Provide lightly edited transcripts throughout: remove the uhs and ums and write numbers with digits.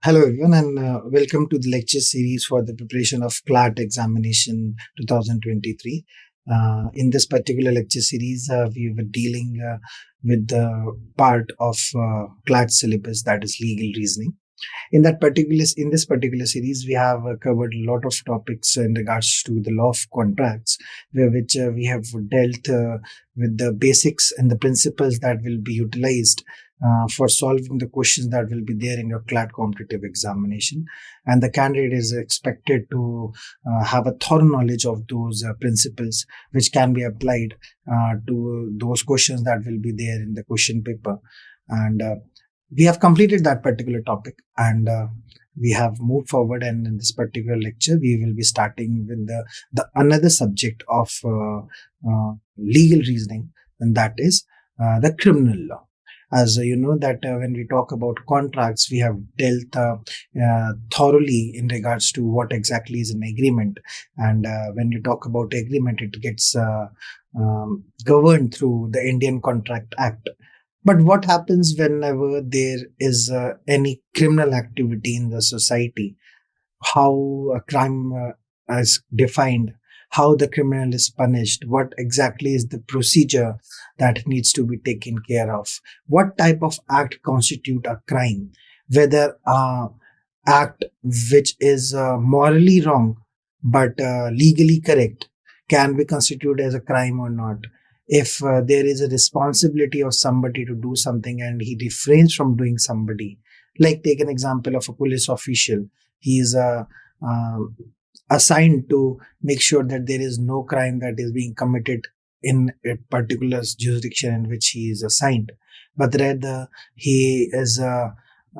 Hello everyone and welcome to the lecture series for the preparation of CLAT examination 2023. In this particular lecture series, we were dealing with the part of CLAT syllabus, that is legal reasoning. In this particular series, we have covered a lot of topics in regards to the law of contracts, which we have dealt with the basics and the principles that will be utilized for solving the questions that will be there in your CLAT competitive examination. And the candidate is expected to have a thorough knowledge of those principles, which can be applied to those questions that will be there in the question paper. And we have completed that particular topic, and we have moved forward. And in this particular lecture, we will be starting with the another subject of legal reasoning, and that is the criminal law. As you know that when we talk about contracts, we have dealt thoroughly in regards to what exactly is an agreement. And when you talk about agreement, it gets governed through the Indian Contract Act. But what happens whenever there is any criminal activity in the society? How a crime is defined, how the criminal is punished, what exactly is the procedure that needs to be taken care of, what type of act constitute a crime, whether act which is morally wrong but legally correct can be constituted as a crime or not. If there is a responsibility of somebody to do something and he refrains from doing somebody, like take an example of a police official. He is assigned to make sure that there is no crime that is being committed in a particular jurisdiction in which he is assigned, but rather he is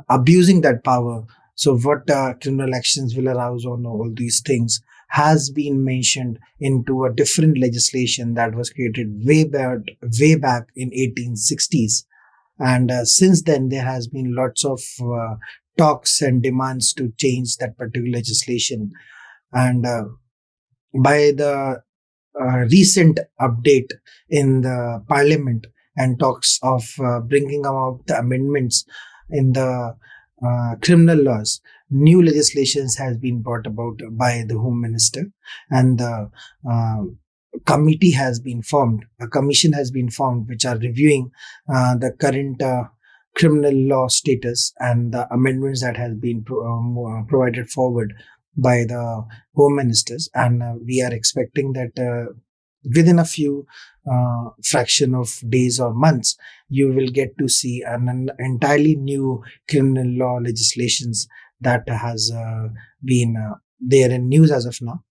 abusing that power. So what criminal actions will arouse on all these things has been mentioned into a different legislation that was created way back in 1860s. And since then, there has been lots of talks and demands to change that particular legislation. And by the recent update in the parliament and talks of bringing about the amendments in the criminal laws, new legislations has been brought about by the Home Minister, and the committee has been formed. A commission has been formed which are reviewing the current criminal law status and the amendments that has been provided forward by the Home Ministers. And we are expecting that within a few fraction of days or months, you will get to see an entirely new criminal law legislations that has been there in news as of now.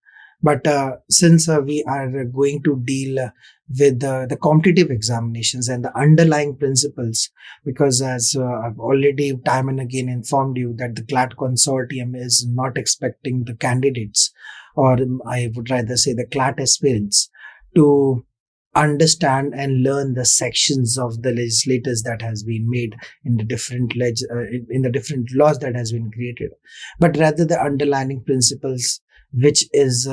But since we are going to deal with the competitive examinations and the underlying principles, because as I've already time and again informed you that the CLAT consortium is not expecting the candidates, or I would rather say the CLAT aspirants, to understand and learn the sections of the legislators that has been made in the different in the different laws that has been created, but rather the underlying principles, which is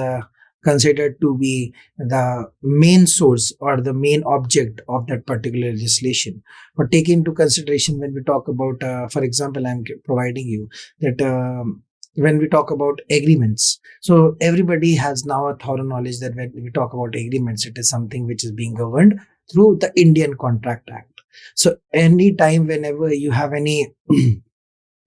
considered to be the main source or the main object of that particular legislation. But take into consideration when we talk about, for example, I'm providing you that when we talk about agreements, so everybody has now a thorough knowledge that when we talk about agreements, it is something which is being governed through the Indian Contract Act. So anytime whenever you have any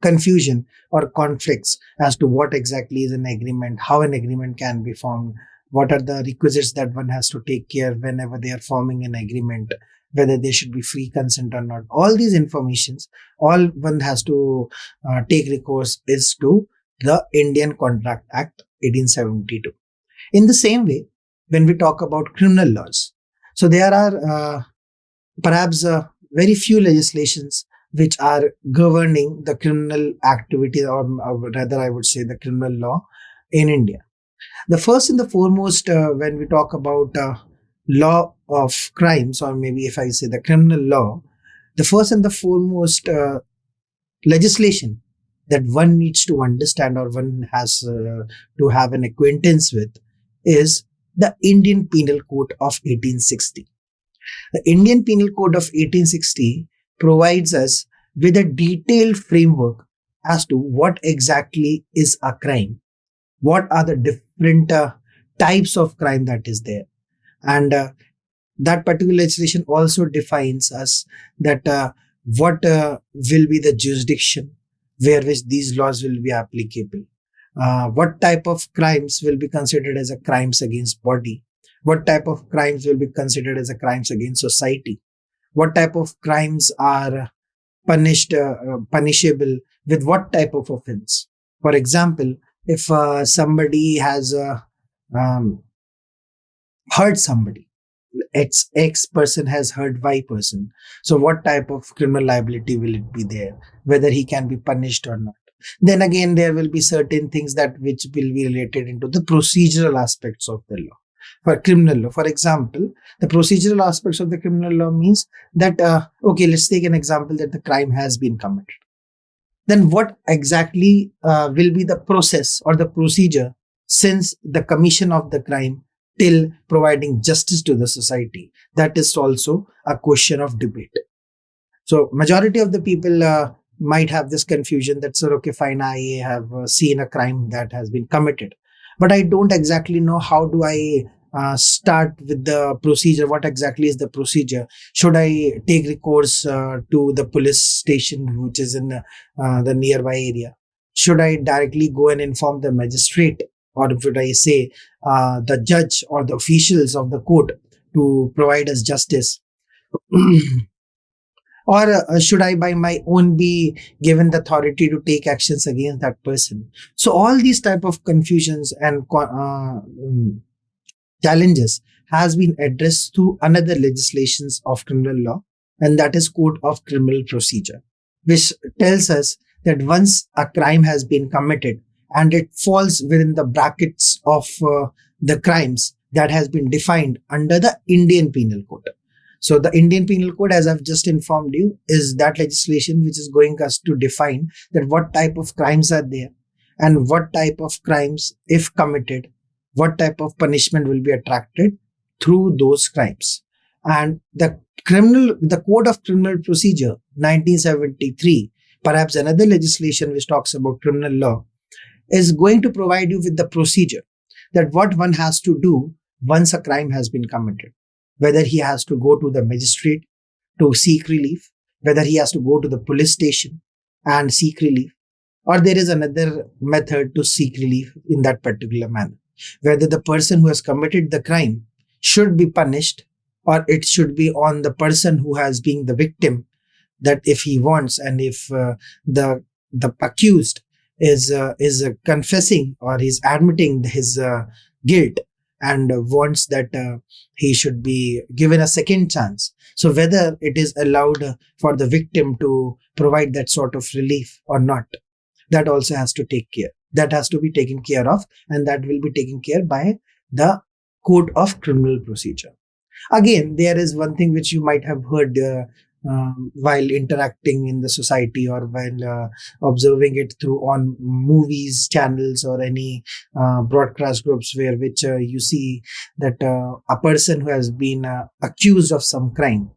confusion or conflicts as to what exactly is an agreement, how an agreement can be formed, what are the requisites that one has to take care whenever they are forming an agreement, whether there should be free consent or not, all these informations, all one has to take recourse is to the Indian Contract Act 1872. In the same way, when we talk about criminal laws, so there are perhaps very few legislations which are governing the criminal activity, or rather I would say the criminal law in India. The first and the foremost, when we talk about law of crimes, or maybe if I say the criminal law, the first and the foremost legislation that one needs to understand or one has to have an acquaintance with is the Indian Penal Code of 1860. The Indian Penal Code of 1860 provides us with a detailed framework as to what exactly is a crime, what are the different types of crime that is there, and that particular legislation also defines us that what will be the jurisdiction where which these laws will be applicable, what type of crimes will be considered as a crimes against body, what type of crimes will be considered as a crimes against society, what type of crimes are punishable with what type of offense. For example, if somebody has um, hurt somebody, X person has hurt Y person. So what type of criminal liability will it be there? Whether he can be punished or not. Then again, there will be certain things that which will be related into the procedural aspects of the law. For criminal law, for example, the procedural aspects of the criminal law means that, okay, let's take an example that the crime has been committed. Then what exactly will be the process or the procedure since the commission of the crime till providing justice to the society? That is also a question of debate. So majority of the people might have this confusion that, sir, okay, fine, I have seen a crime that has been committed, but I don't exactly know how do I start with the procedure. What exactly is the procedure? Should I take recourse to the police station which is in the nearby area? Should I directly go and inform the magistrate, or should I say the judge or the officials of the court to provide us justice? Or should I by my own be given the authority to take actions against that person? So all these type of confusions and challenges has been addressed through another legislations of criminal law, and that is code of criminal procedure, which tells us that once a crime has been committed and it falls within the brackets of the crimes that has been defined under the Indian Penal Code. So the Indian Penal Code, as I've just informed you, is that legislation which is going us to define that what type of crimes are there and what type of crimes, if committed, what type of punishment will be attracted through those crimes. And the Code of Criminal Procedure 1973, perhaps another legislation which talks about criminal law, is going to provide you with the procedure that what one has to do once a crime has been committed, whether he has to go to the magistrate to seek relief, whether he has to go to the police station and seek relief, or there is another method to seek relief in that particular manner, whether the person who has committed the crime should be punished or it should be on the person who has been the victim, that if he wants, and if the accused is confessing or is admitting his guilt and wants that he should be given a second chance. So whether it is allowed for the victim to provide that sort of relief or not, that also has to take care. That has to be taken care of, and that will be taken care by the Code of Criminal Procedure. Again, there is one thing which you might have heard while interacting in the society or while observing it through on movies channels or any broadcast groups, where which you see that a person who has been accused of some crime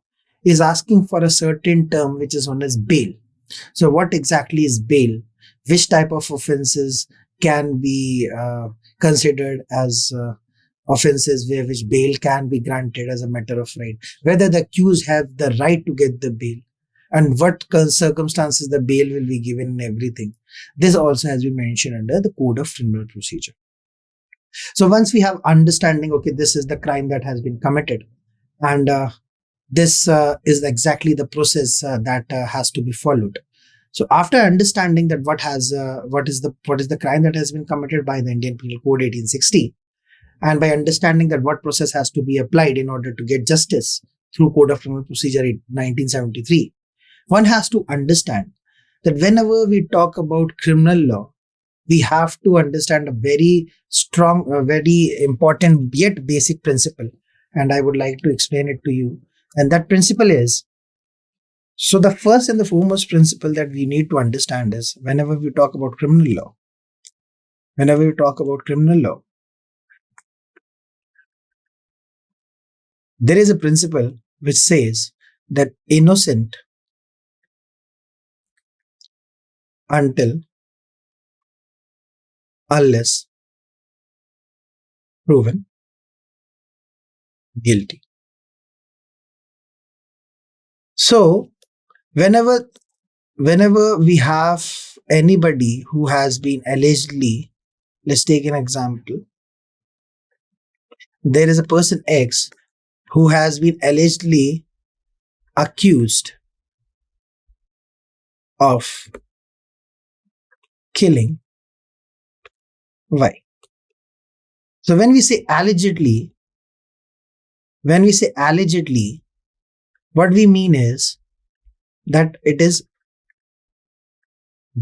is asking for a certain term which is known as bail. So what exactly is bail? Which type of offenses can be considered as offenses where which bail can be granted as a matter of right, whether the accused have the right to get the bail, and what circumstances the bail will be given, and everything. This also has been mentioned under the Code of Criminal Procedure. So once we have understanding, okay, this is the crime that has been committed, and this is exactly the process that has to be followed. So after understanding that what is the crime that has been committed by the Indian Penal Code 1860, and by understanding that what process has to be applied in order to get justice through Code of Criminal Procedure 1973, one has to understand that whenever we talk about criminal law, we have to understand a very strong, very important yet basic principle, and I would like to explain it to you. And that principle is, so the first and the foremost principle that we need to understand is, whenever we talk about criminal law, there is a principle which says that innocent until unless proven guilty. So whenever we have anybody who has been allegedly, let's take an example. There is a person X who has been allegedly accused of killing Y. So when we say allegedly, what we mean is that it is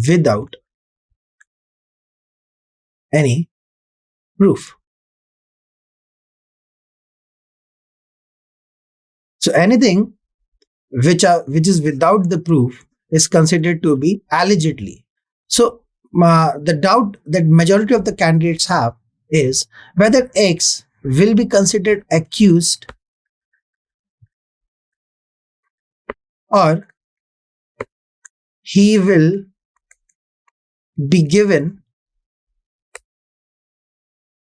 without any proof. So anything which is without the proof is considered to be allegedly. So the doubt that majority of the candidates have is whether X will be considered accused or he will be given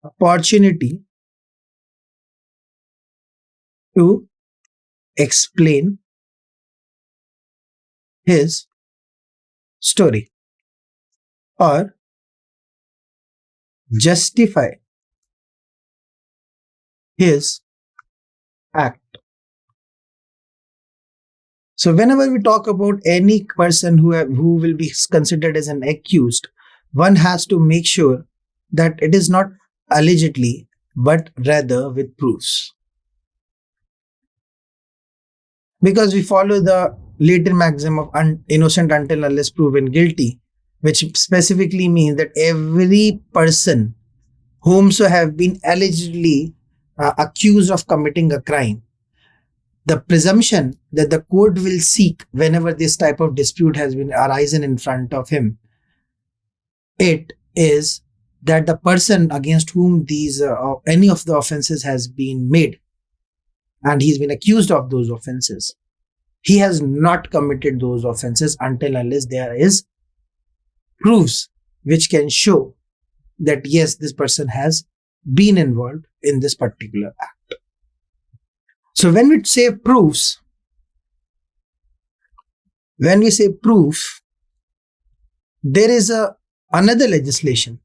opportunity to explain his story or justify his act. So whenever we talk about any person who will be considered as an accused, one has to make sure that it is not allegedly, but rather with proofs. Because we follow the Latin maxim of innocent until unless proven guilty, which specifically means that every person whomso have been allegedly accused of committing a crime, the presumption that the court will seek whenever this type of dispute has been arisen in front of him, it is that the person against whom these any of the offenses has been made and he's been accused of those offenses, he has not committed those offenses until unless there is proofs which can show that yes, this person has been involved in this particular act. So when we say proofs, there is another legislation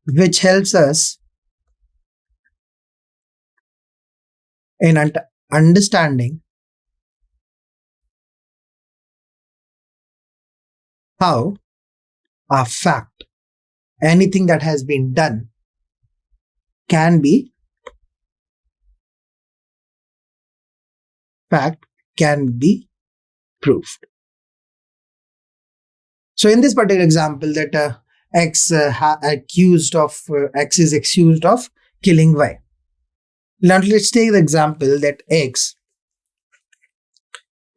which helps us in understanding how a fact, anything that has been done, can be proved. So in this particular example, that X is accused of killing Y. Now let's take the example that X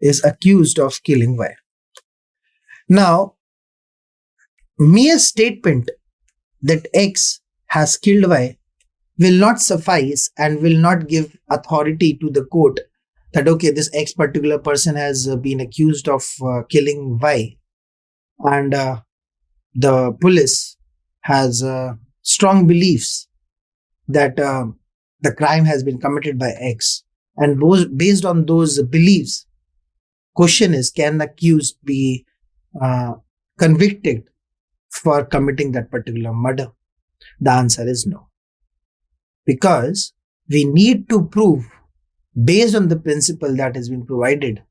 is accused of killing Y. Now, mere statement that X has killed Y will not suffice and will not give authority to the court that okay, this X particular person has been accused of killing Y, and the police has strong beliefs that the crime has been committed by X, and based on those beliefs, question is, can the accused be convicted for committing that particular murder? The answer is no, because we need to prove, based on the principle that has been provided,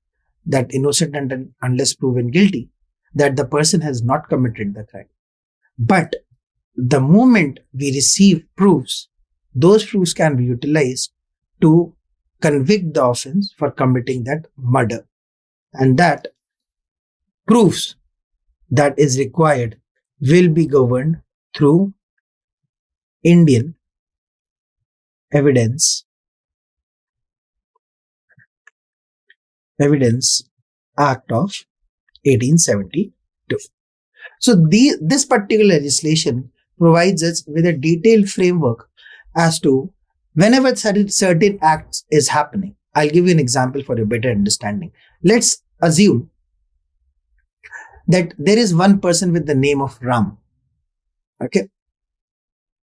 that innocent unless proven guilty, that the person has not committed the crime. But the moment we receive proofs, those proofs can be utilized to convict the offense for committing that murder. And that proofs that is required will be governed through Indian Evidence Act of 1872. So this particular legislation provides us with a detailed framework as to whenever certain acts is happening. I'll give you an example for a better understanding. Let's assume that there is one person with the name of Ram. Okay.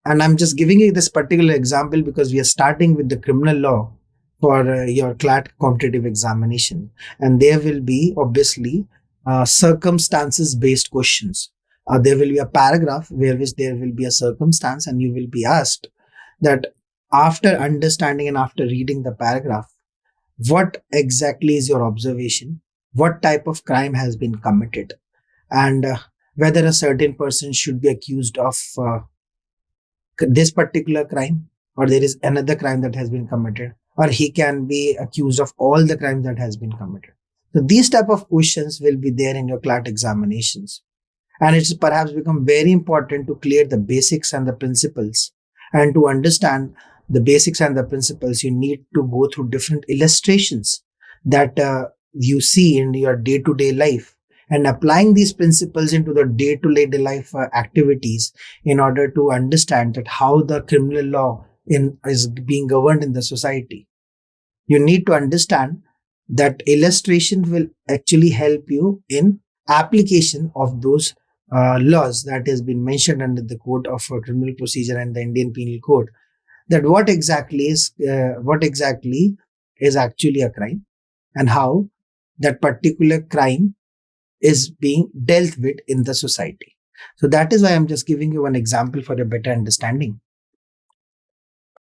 And I'm just giving you this particular example because we are starting with the criminal law for your CLAT competitive examination. And there will be obviously circumstances based questions. There will be a paragraph where which there will be a circumstance, and you will be asked that after understanding and after reading the paragraph, what exactly is your observation? What type of crime has been committed? And whether a certain person should be accused of this particular crime, or there is another crime that has been committed, or he can be accused of all the crimes that has been committed. So these type of questions will be there in your CLAT examinations. And it's perhaps become very important to clear the basics and the principles. And to understand the basics and the principles, you need to go through different illustrations that you see in your day-to-day life, and applying these principles into the day-to-day life activities in order to understand that how the criminal law is being governed in the society. You need to understand that illustration will actually help you in application of those laws that has been mentioned under the Code of Criminal Procedure and the Indian Penal Code. That what exactly is actually a crime, and how that particular crime is being dealt with in the society. So that is why I'm just giving you one example for a better understanding.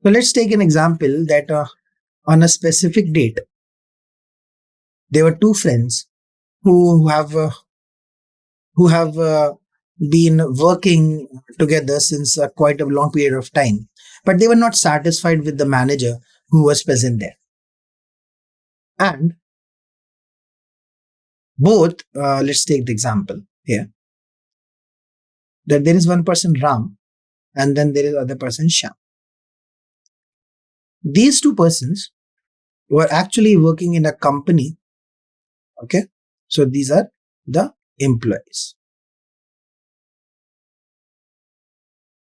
So let's take an example that on a specific date, there were two friends who have been working together since quite a long period of time, but they were not satisfied with the manager who was present there. And both, let's take the example here, that there is one person Ram, and then there is other person Sham. These two persons were actually working in a company. Okay, so these are the employees,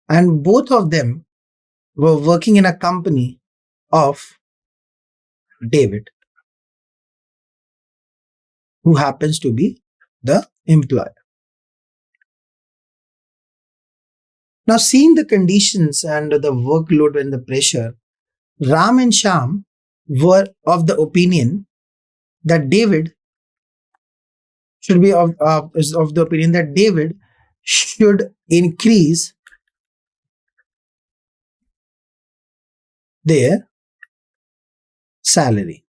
and both of them were working in a company of David, who happens to be the employer. Now, seeing the conditions and the workload and the pressure, Ram and Sham were of the opinion that David should be is of the opinion that David should increase their salary.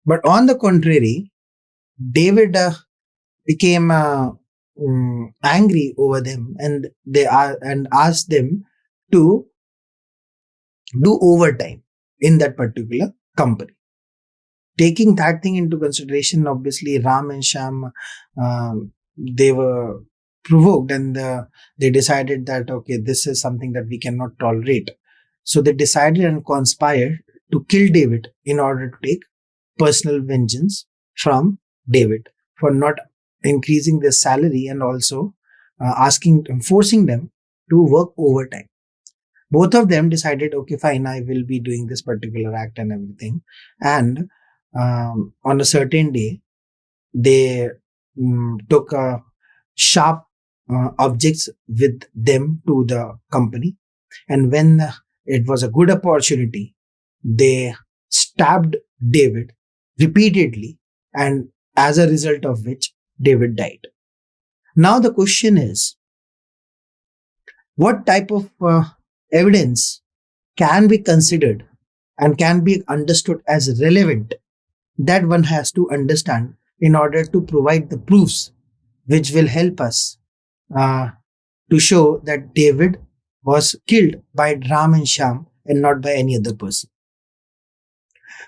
But on the contrary, David became angry over them, and asked them to do overtime in that particular company. Taking that thing into consideration, obviously Ram and Sham, they were provoked, and they decided that, okay, this is something that we cannot tolerate. So they decided and conspired to kill David in order to take personal vengeance from David for not increasing their salary, and also forcing them to work overtime. Both of them decided, okay, fine, I will be doing this particular act and everything. And on a certain day, they took sharp objects with them to the company. And when it was a good opportunity, they stabbed David repeatedly, and as a result of which David died. Now the question is, what type of evidence can be considered and can be understood as relevant, that one has to understand in order to provide the proofs which will help us to show that David was killed by Ram and Sham and not by any other person.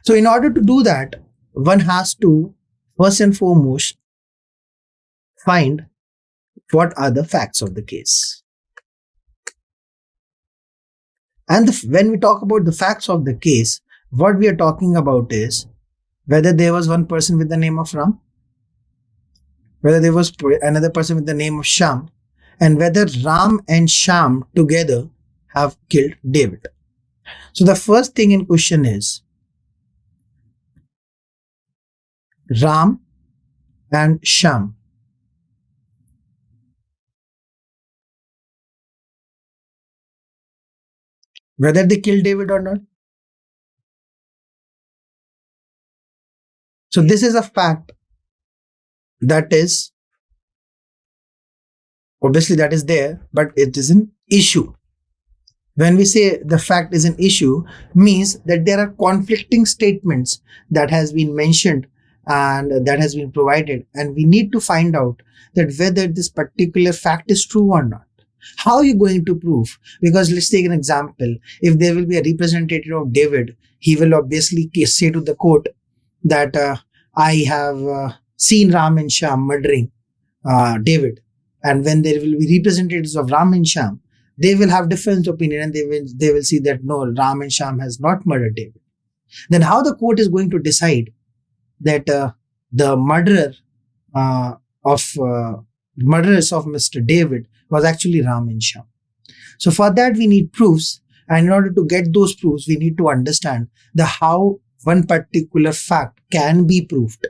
So in order to do that, one has to first and foremost find what are the facts of the case. And when we talk about the facts of the case, what we are talking about is whether there was one person with the name of Ram, whether there was another person with the name of Sham, and whether Ram and Sham together have killed David. So the first thing in question is, Ram and Sham, whether they killed David or not. So this is a fact that is obviously that is there, but it is an issue. When we say the fact is an issue, means that there are conflicting statements that has been mentioned and that has been provided, and we need to find out that whether this particular fact is true or not. How are you going to prove? Because let's take an example. If there will be a representative of David, he will obviously say to the court that I have seen Ram and Sham murdering David. And when there will be representatives of Ram and Sham, they will have different opinion, and they will see that no, Ram and Sham has not murdered David. Then how the court is going to decide that the murderers of Mr. David was actually Ram and Sham? So for that we need proofs, and in order to get those proofs, we need to understand the how one particular fact can be proved.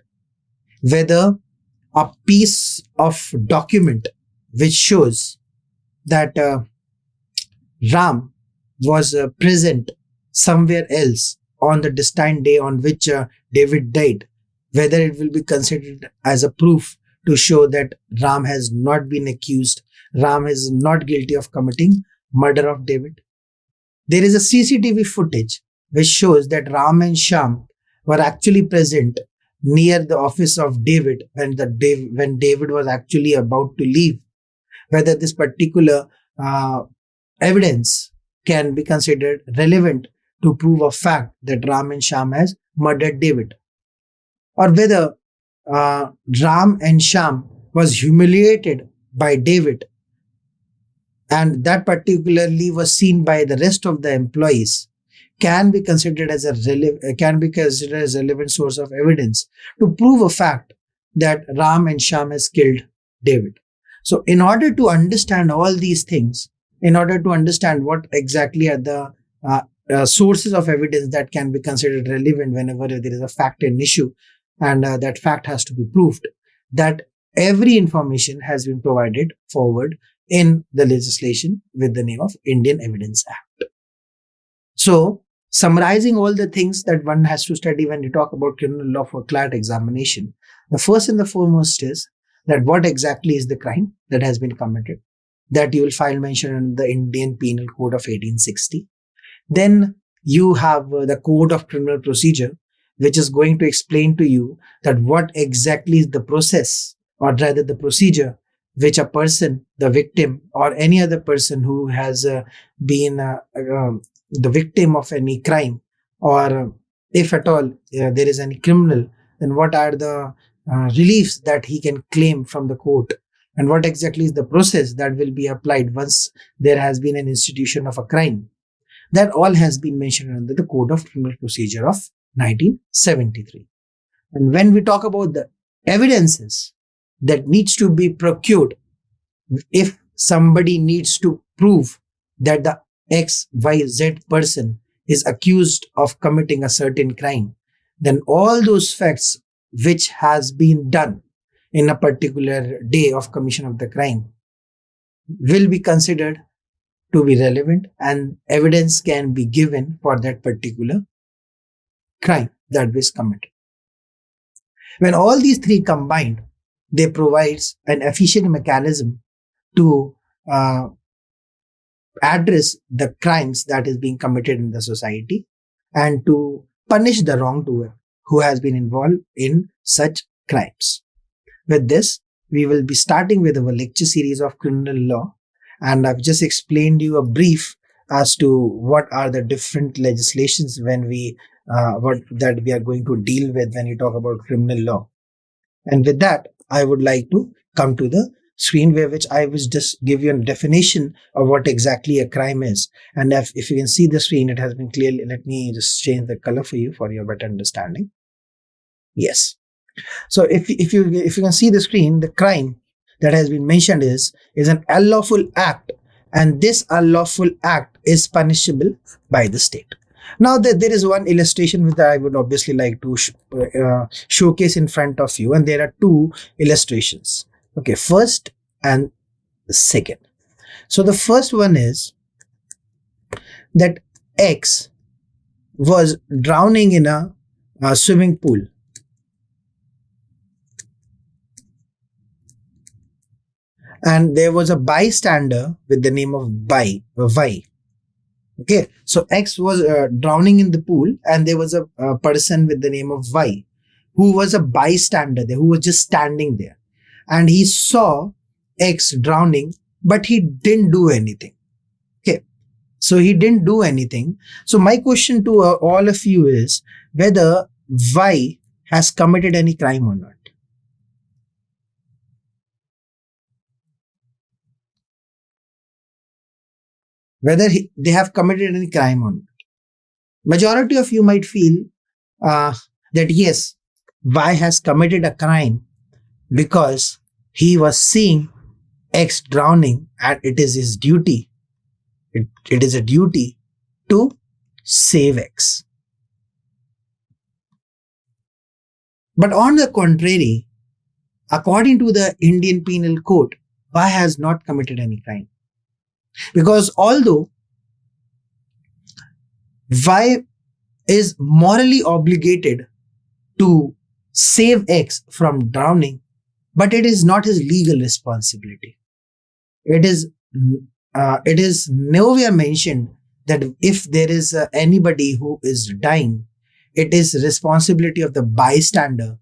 Whether a piece of document which shows that Ram was present somewhere else on the destined day on which David died, whether it will be considered as a proof to show that Ram has not been accused, Ram is not guilty of committing murder of David. There is a CCTV footage which shows that Ram and Sham were actually present near the office of David when David was actually about to leave. Whether this particular evidence can be considered relevant to prove a fact that Ram and Sham has murdered David, or whether Ram and Sham was humiliated by David, and that particularly was seen by the rest of the employees, can be considered as a relevant source of evidence to prove a fact that Ram and Sham has killed David. So in order to understand all these things, in order to understand what exactly are the sources of evidence that can be considered relevant whenever there is a fact and issue, and that fact has to be proved, that every information has been provided forward in the legislation with the name of Indian Evidence Act. So summarizing all the things that one has to study when you talk about criminal law for CLAT examination, the first and the foremost is that what exactly is the crime that has been committed, that you will find mentioned in the Indian Penal Code of 1860. Then you have the Code of Criminal Procedure, which is going to explain to you that what exactly is the process, or rather the procedure, which a person, the victim, or any other person who has been the victim of any crime, or if at all there is any criminal, then what are the reliefs that he can claim from the court, and what exactly is the process that will be applied once there has been an institution of a crime. That all has been mentioned under the Code of Criminal Procedure of 1973. And when we talk about the evidences that needs to be procured, if somebody needs to prove that the XYZ person is accused of committing a certain crime, then all those facts which has been done in a particular day of commission of the crime will be considered to be relevant, and evidence can be given for that particular crime that was committed. When all these three combined, they provides an efficient mechanism to address the crimes that is being committed in the society and to punish the wrongdoer who has been involved in such crimes. With this, we will be starting with our lecture series of criminal law, and I've just explained you a brief as to what are the different legislations when we that we are going to deal with when you talk about criminal law. And with that, I would like to come to the screen where which I will just give you a definition of what exactly a crime is. And if you can see the screen, it has been clearly, let me just change the color for you for your better understanding. Yes. So if you can see the screen, the crime that has been mentioned is an unlawful act, and this unlawful act is punishable by the state. Now there is one illustration which I would obviously like to showcase in front of you, and there are two illustrations. Okay, first and second. So the first one is that X was drowning in a swimming pool, and there was a bystander with the name of Y. Okay, so X was drowning in the pool, and there was a person with the name of Y who was a bystander there, who was just standing there, and he saw X drowning, but he didn't do anything. Okay, so he didn't do anything. So my question to all of you is whether Y has committed any crime or not. Whether they have committed any crime or not. Majority of you might feel uh, that yes, Y has committed a crime because he was seeing X drowning, and it is his duty. It is a duty to save X. But on the contrary, according to the Indian Penal Code, Y has not committed any crime. Because although Y is morally obligated to save X from drowning, but it is not his legal responsibility. It is nowhere mentioned that if there is anybody who is dying, it is responsibility of the bystander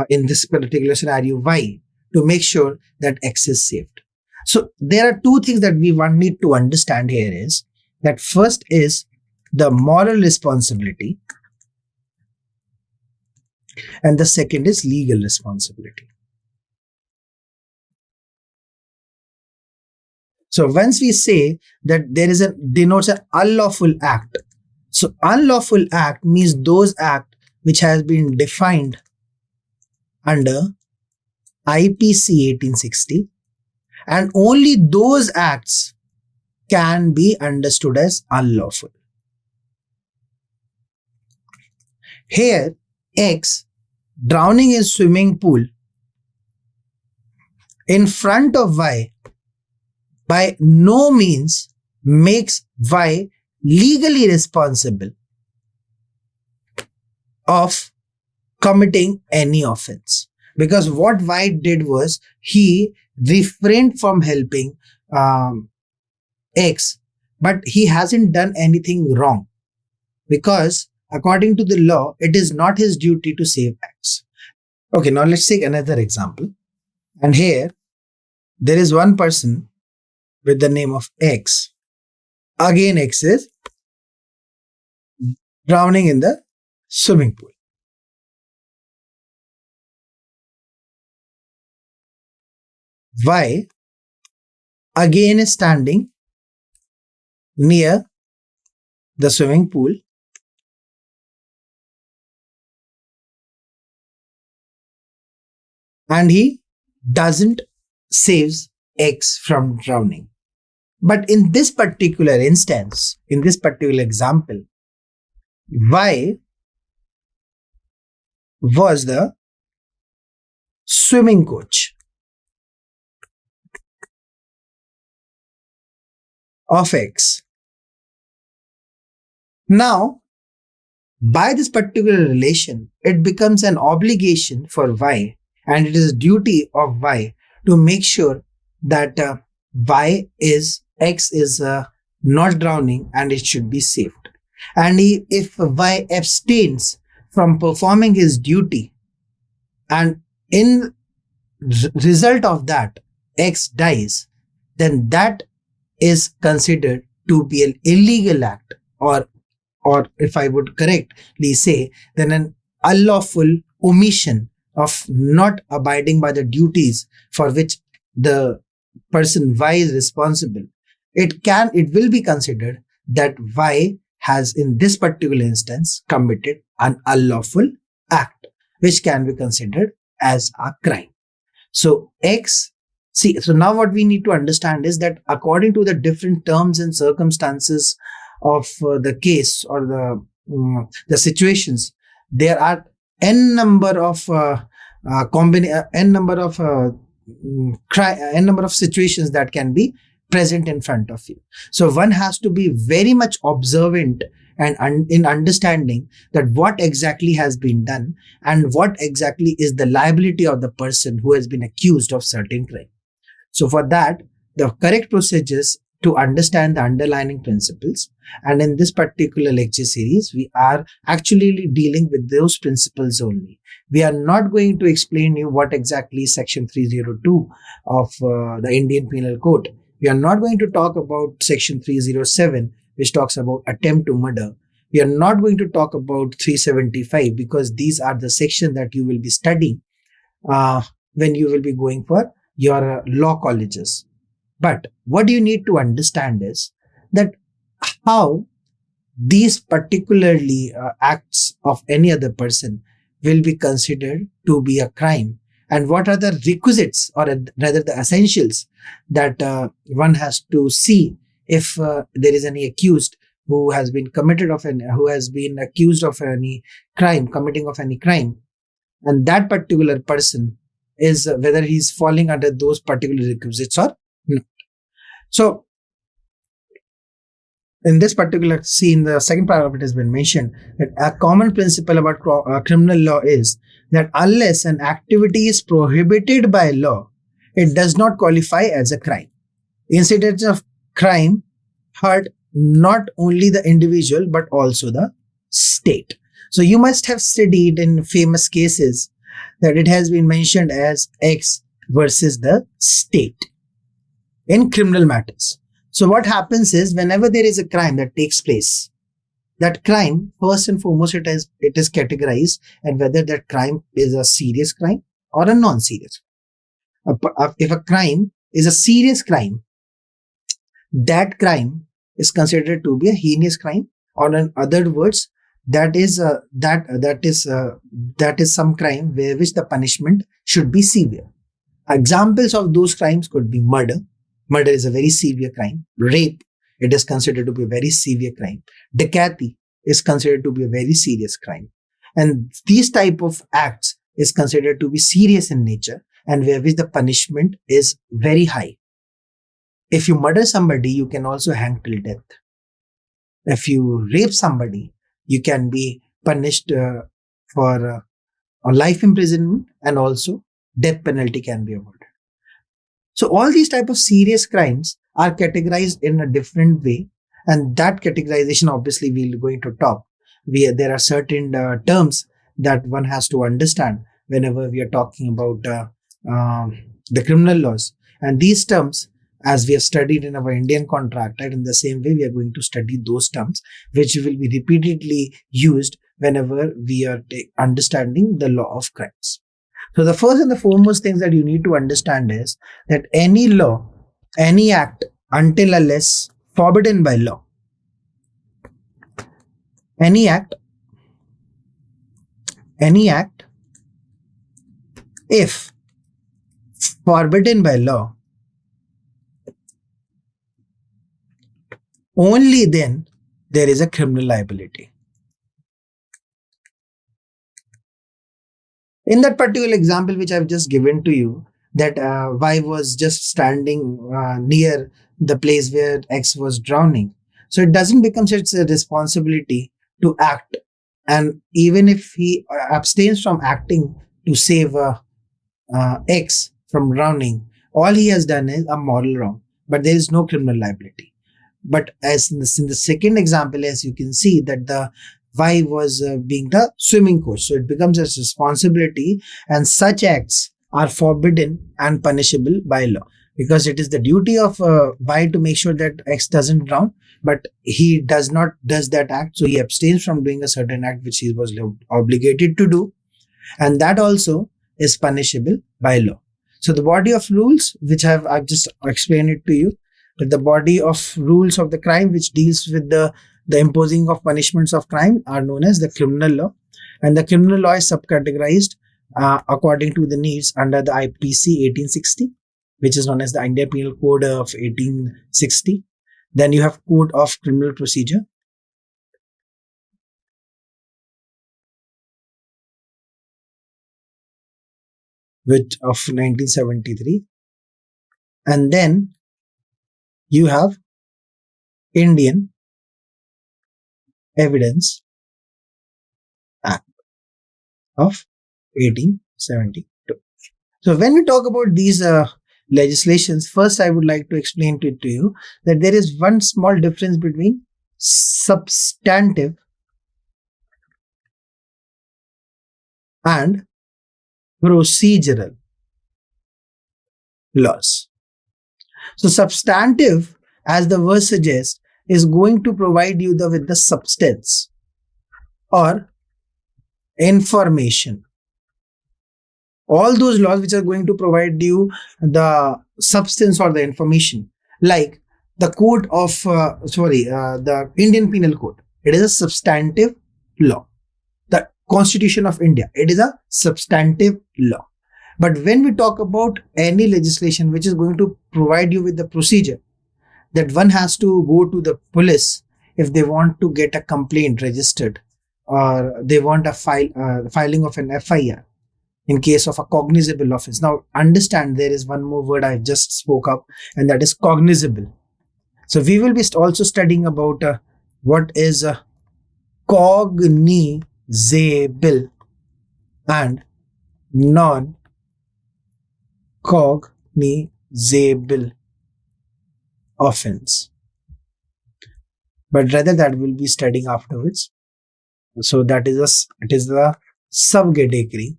in this particular scenario Y to make sure that X is saved. So there are two things that we need to understand here is that first is the moral responsibility, and the second is legal responsibility. So once we say that there is denotes an unlawful act. So unlawful act means those act which has been defined under IPC 1860, and only those acts can be understood as unlawful. Here, X drowning in swimming pool in front of Y by no means makes Y legally responsible of committing any offense. Because what Y did was he refrained from helping X, but he hasn't done anything wrong. Because according to the law, it is not his duty to save X. Okay, now let's take another example. And here, there is one person with the name of X. Again, X is drowning in the swimming pool. Y again is standing near the swimming pool, and he doesn't save X from drowning. But in this particular instance, in this particular example, Y was the swimming coach of X. Now, by this particular relation, it becomes an obligation for Y, and it is a duty of Y to make sure that X is not drowning and it should be saved. And if Y abstains from performing his duty, and in result of that X dies, then that is considered to be an illegal act, or if I would correctly say, then an unlawful omission of not abiding by the duties for which the person Y is responsible. It will be considered that Y has in this particular instance committed an unlawful act, which can be considered as a crime. So so now what we need to understand is that according to the different terms and circumstances of the case or the situations, there are n number of n number of n number of situations that can be present in front of you. So one has to be very much observant and in understanding that what exactly has been done and what exactly is the liability of the person who has been accused of certain crime. So for that, the correct procedures to understand the underlying principles. And in this particular lecture series, we are actually dealing with those principles only. We are not going to explain you what exactly Section 302 of the Indian Penal Code. We are not going to talk about Section 307, which talks about attempt to murder. We are not going to talk about 375 because these are the sections that you will be studying when you will be going for your law colleges. But what you need to understand is that how these particularly acts of any other person will be considered to be a crime, and what are the requisites or rather the essentials that one has to see if there is any accused who has been who has been accused of any crime, committing of any crime, and that particular person is whether he's falling under those particular requisites or not. So in this particular scene, the second part of it has been mentioned that a common principle about criminal law is that unless an activity is prohibited by law, it does not qualify as a crime. Incidents of crime hurt not only the individual but also the state. So you must have studied in famous cases that it has been mentioned as X versus the state in criminal matters. So what happens is whenever there is a crime that takes place, that crime, first and foremost, it is categorized and whether that crime is a serious crime or a non-serious. If a crime is a serious crime, that crime is considered to be a heinous crime, or in other words, that is some crime where which the punishment should be severe. Examples of those crimes could be murder. Murder is a very severe crime. Rape, it is considered to be a very severe crime. Dacoity is considered to be a very serious crime. And these type of acts is considered to be serious in nature and where which the punishment is very high. If you murder somebody, you can also hang till death. If you rape somebody, you can be punished for a life imprisonment, and also death penalty can be avoided. So all these type of serious crimes are categorized in a different way, and that categorization obviously we're going to talk. There are certain terms that one has to understand whenever we are talking about the criminal laws, and these terms, as we have studied in our Indian contract, right, in the same way we are going to study those terms which will be repeatedly used whenever we are understanding the law of crimes. So the first and the foremost things that you need to understand is that any law, any act, until unless forbidden by law, any act, if forbidden by law, only then there is a criminal liability. In that particular example which I've just given to you, that Y was just standing near the place where X was drowning. So it doesn't become such a responsibility to act. And even if he abstains from acting to save X from drowning, all he has done is a moral wrong, but there is no criminal liability. But as in the second example, as you can see that the Y was being the swimming coach. So it becomes a responsibility, and such acts are forbidden and punishable by law, because it is the duty of Y to make sure that X doesn't drown, but he does that act. So he abstains from doing a certain act which he was obligated to do, and that also is punishable by law. So the body of rules, which I've just explained it to you, that the body of rules of the crime which deals with the imposing of punishments of crime are known as the criminal law, and the criminal law is subcategorized according to the needs under the IPC 1860, which is known as the Indian Penal Code of 1860. Then you have Code of Criminal Procedure, of 1973, and then you have Indian Evidence Act of 1872. So when we talk about these legislations, first I would like to explain to you that there is one small difference between substantive and procedural laws. So substantive, as the word suggests, is going to provide you with the substance or information. All those laws which are going to provide you the substance or the information, like the code of the Indian Penal Code, it is a substantive law. The Constitution of India, it is a substantive law. But when we talk about any legislation which is going to provide you with the procedure, that one has to go to the police if they want to get a complaint registered, or they want a filing of an FIR in case of a cognizable offense. Now understand, there is one more word I just spoke up, and that is cognizable. So we will be also studying about what is cognizable and non-cognizable offense. But rather that we'll be studying afterwards. So it is the subcategory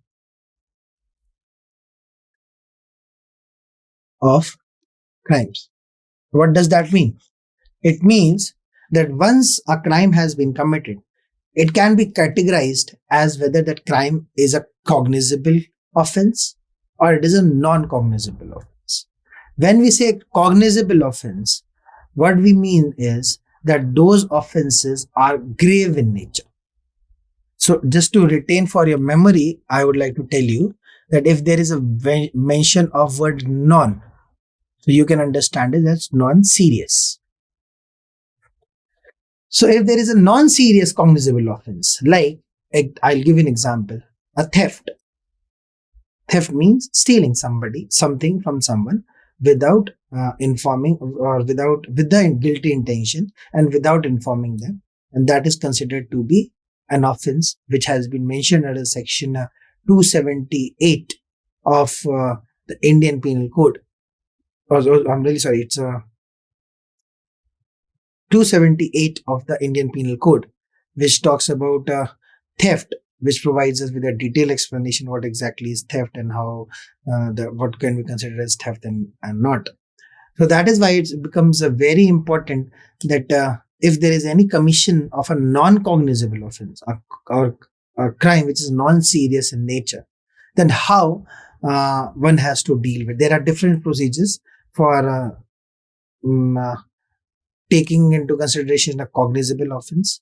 of crimes. What does that mean? It means that once a crime has been committed, it can be categorized as whether that crime is a cognizable offense or it is a non-cognizable offense. When we say cognizable offense, what we mean is that those offenses are grave in nature. So just to retain for your memory, I would like to tell you that if there is a mention of word non, so you can understand it as non-serious. So if there is a non-serious cognizable offense, like I'll give you an example, a theft. Theft means stealing something from someone without informing, or with the guilty intention and without informing them, and that is considered to be an offense which has been mentioned under section 278 of the Indian Penal Code. I'm really sorry, it's 278 of the Indian Penal Code, which talks about theft, which provides us with a detailed explanation what exactly is theft and how what can be considered as theft and not. So that is why it becomes very important that if there is any commission of a non-cognizable offense or a crime which is non-serious in nature, then how one has to deal with. There are different procedures for taking into consideration a cognizable offense.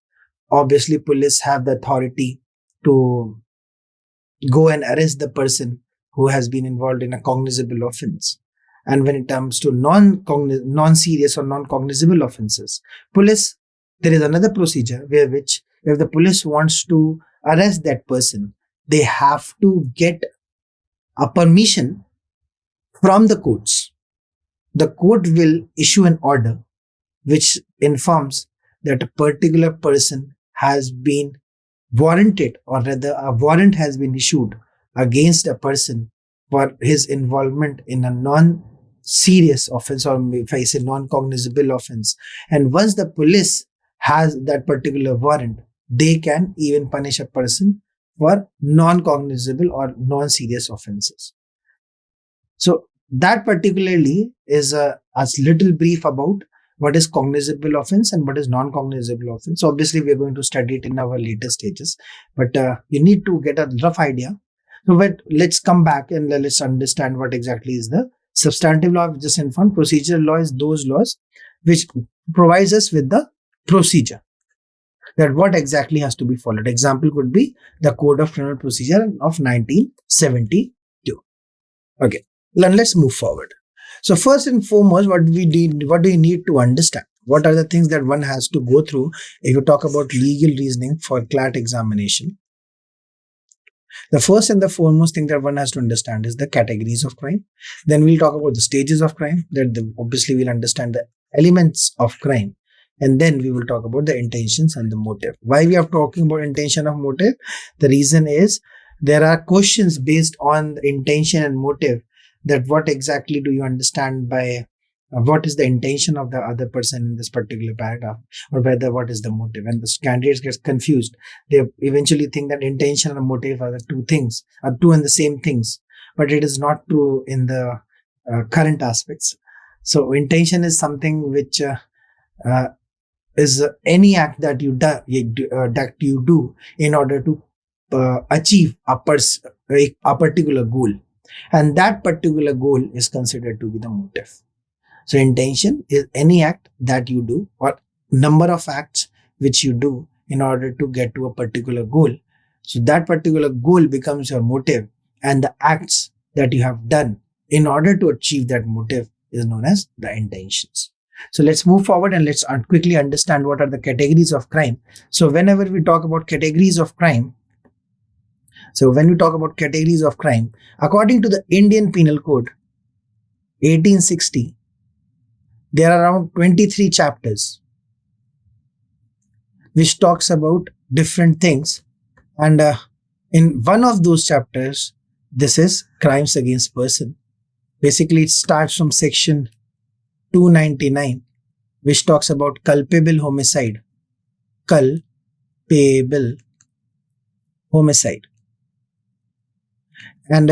Obviously, police have the authority to go and arrest the person who has been involved in a cognizable offense. And when it comes to non-serious or non-cognizable offenses, police, there is another procedure which if the police wants to arrest that person, they have to get a permission from the courts. The court will issue an order which informs that a particular person has been warranted, or rather a warrant has been issued against a person for his involvement in a non-serious offense, or if I say non-cognizable offense. And once the police has that particular warrant, they can even punish a person for non-cognizable or non-serious offenses. So that particularly is a little brief about what is cognizable offense and what is non-cognizable offense. So obviously, we are going to study it in our later stages, but you need to get a rough idea. So but let's come back and let's understand what exactly is the substantive law. Just informed. Procedural law is those laws which provides us with the procedure, that what exactly has to be followed. Example could be the Code of Criminal Procedure of 1972. Okay, let's move forward. So first and foremost, what do you need to understand? What are the things that one has to go through if you talk about legal reasoning for CLAT examination? The first and the foremost thing that one has to understand is the categories of crime. Then we'll talk about the stages of crime. Obviously we'll understand the elements of crime. And then we will talk about the intentions and the motive. Why we are talking about intention of motive? The reason is there are questions based on the intention and motive, that what exactly do you understand by what is the intention of the other person in this particular paragraph, or whether what is the motive. And the candidates get confused. They eventually think that intention and motive are the two and the same things, but it is not true in the current aspects. So intention is something which is any act that you do in order to achieve a particular goal, and that particular goal is considered to be the motive. So intention is any act that you do, or number of acts which you do in order to get to a particular goal. So that particular goal becomes your motive, and the acts that you have done in order to achieve that motive is known as the intentions. So let's move forward and let's quickly understand what are the categories of crime. So whenever we talk about categories of crime, according to the Indian Penal Code 1860, there are around 23 chapters which talks about different things, and in one of those chapters, this is crimes against person. Basically, it starts from section 299, which talks about culpable homicide. And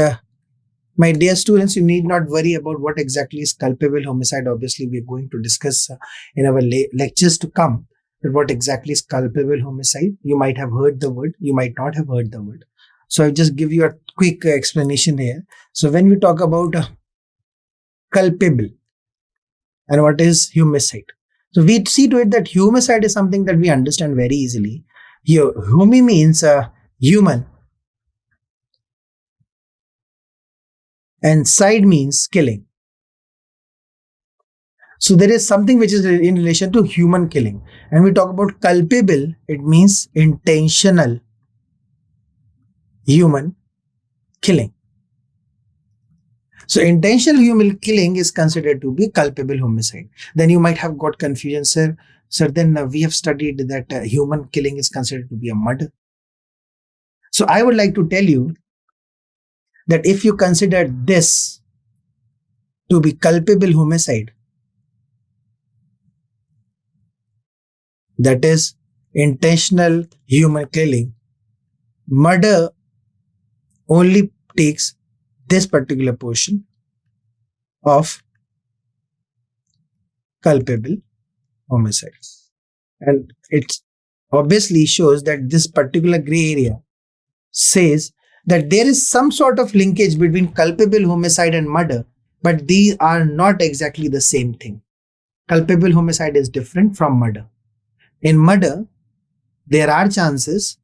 my dear students, you need not worry about what exactly is culpable homicide. Obviously, we're going to discuss in our lectures to come what exactly is culpable homicide. You might have heard the word, you might not have heard the word. So I'll just give you a quick explanation here. So when we talk about culpable and what is homicide, so we see to it that homicide is something that we understand very easily. Here, humi means human, and side means killing. So there is something which is in relation to human killing. And we talk about culpable, it means intentional human killing. So intentional human killing is considered to be culpable homicide. Then you might have got confusion, sir. So then we have studied that human killing is considered to be a murder. So I would like to tell you that if you consider this to be culpable homicide, that is intentional human killing, murder only takes this particular portion of culpable homicide. And it obviously shows that this particular gray area says that there is some sort of linkage between culpable homicide and murder, but these are not exactly the same thing. Culpable homicide is different from murder. In murder, there are chances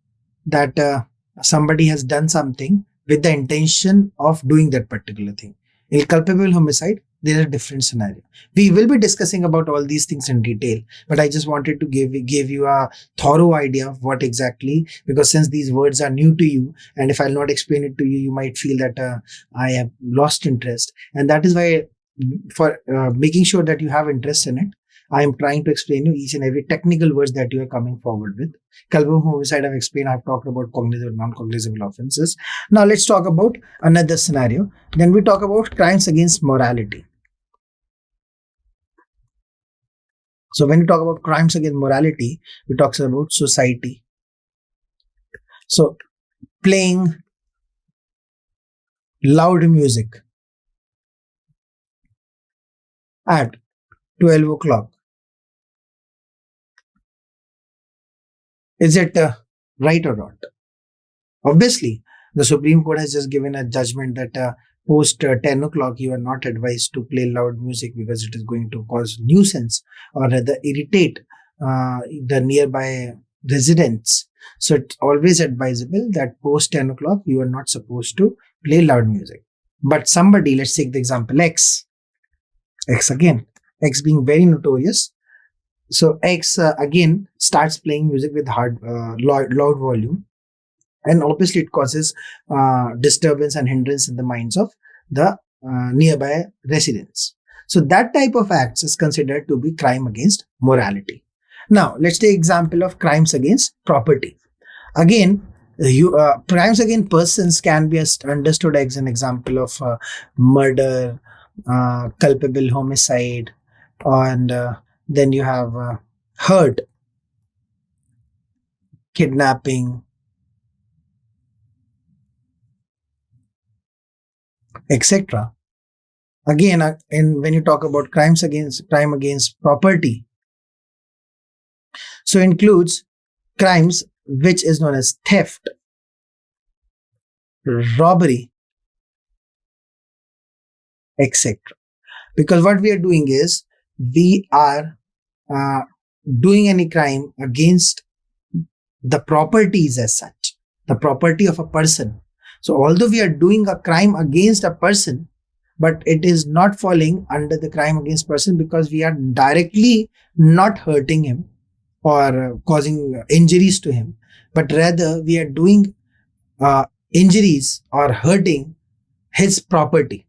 that somebody has done something with the intention of doing that particular thing. In culpable homicide, there is a different scenario. We will be discussing about all these things in detail, but I just wanted to give you a thorough idea of what exactly, because since these words are new to you, and if I'll not explain it to you, you might feel that I have lost interest. And that is why, for making sure that you have interest in it, I am trying to explain you each and every technical words that you are coming forward with. Culpable homicide I've explained, I've talked about cognizable, non-cognizable offenses. Now let's talk about another scenario. Then we talk about crimes against morality. So when we talk about crimes against morality, we talk about society. So playing loud music at 12 o'clock. Is it right or not? Obviously, the Supreme Court has just given a judgment that post 10 o'clock, you are not advised to play loud music because it is going to cause nuisance or rather irritate the nearby residents. So it's always advisable that post 10 o'clock, you are not supposed to play loud music. But somebody, let's take the example X again, X being very notorious. So X again starts playing music with loud volume and obviously it causes disturbance and hindrance in the minds of the nearby residents. So that type of acts is considered to be crime against morality. Now let's take example of crimes against property. Again, crimes against persons can be understood as an example of murder, culpable homicide, and then you have hurt, kidnapping, etc. Again, when you talk about crime against property, so includes crimes which is known as theft, robbery, etc. Because what we are doing is we are uh, doing any crime against the properties as such, the property of a person. So although we are doing a crime against a person, but it is not falling under the crime against person because we are directly not hurting him or causing injuries to him, but rather we are doing injuries or hurting his property.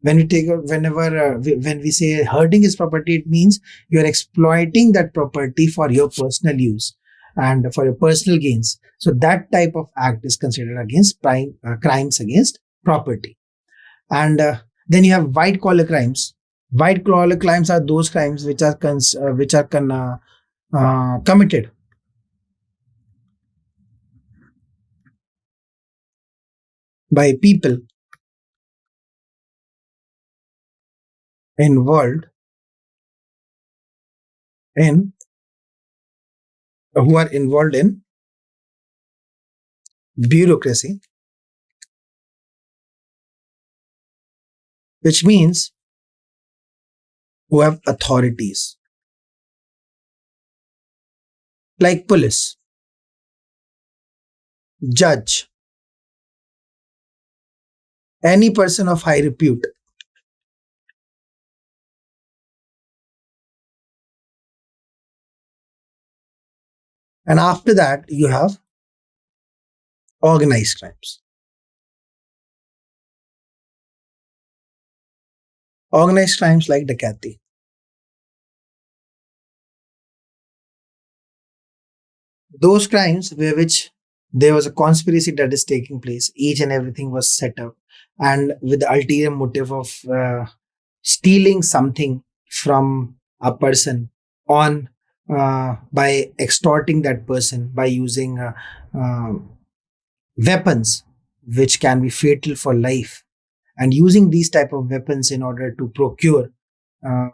When we say hurting his property, it means you are exploiting that property for your personal use and for your personal gains. So that type of act is considered against crimes against property. And then you have white collar crimes. White collar crimes are those crimes which are committed by people involved in who are involved in bureaucracy, which means who have authorities like police, judge, any person of high repute. And after that, you have organized crimes. Organized crimes like dacoity. Those crimes where which there was a conspiracy that is taking place, each and everything was set up, and with the ulterior motive of stealing something from a person on by extorting that person by using uh, weapons which can be fatal for life, and using these type of weapons in order to procure uh,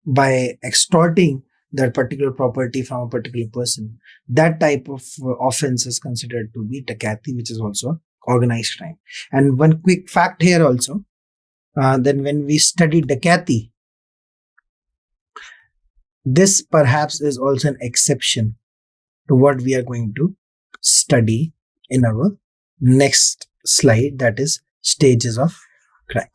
by extorting that particular property from a particular person. That type of offense is considered to be dacoity, which is also organized crime. And one quick fact here also, then when we study dacoity, this perhaps is also an exception to what we are going to study in our next slide, that is stages of crime.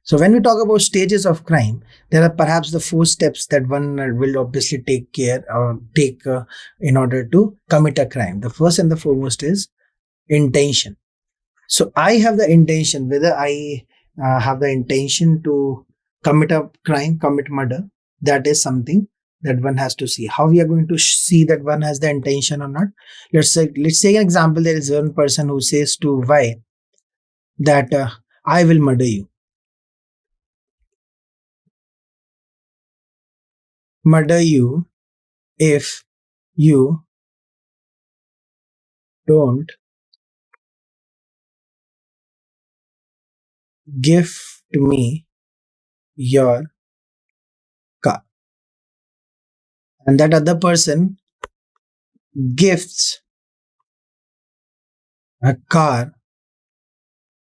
So when we talk about stages of crime, there are perhaps the 4 steps that one will obviously take in order to commit a crime. The first and the foremost is intention. So I have the intention, whether I have the intention to commit a crime, commit murder, that is something that one has to see. How we are going to see that one has the intention or not? Let's say an example. There is one person who says to Y that I will murder you. Murder you if you don't give to me your car. And that other person gifts a car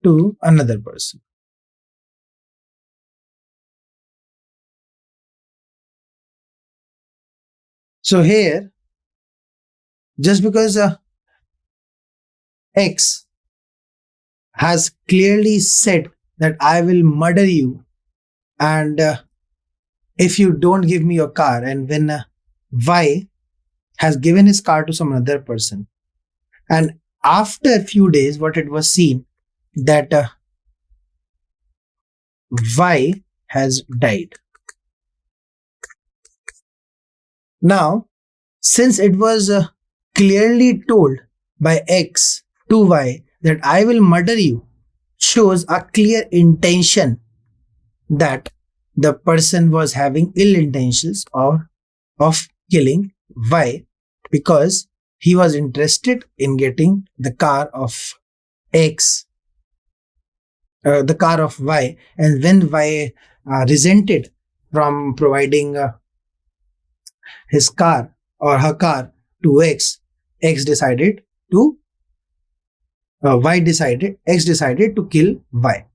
to another person. So here, just because X has clearly said that I will murder you, and if you don't give me your car, and when Y has given his car to some other person, and after a few days, what it was seen that Y has died. Now, since it was clearly told by X to Y that I will murder you, shows a clear intention that the person was having ill intentions or of killing Y, because he was interested in getting the car of X, the car of Y, and when Y resented from providing his car or her car to X decided to X decided to kill Y.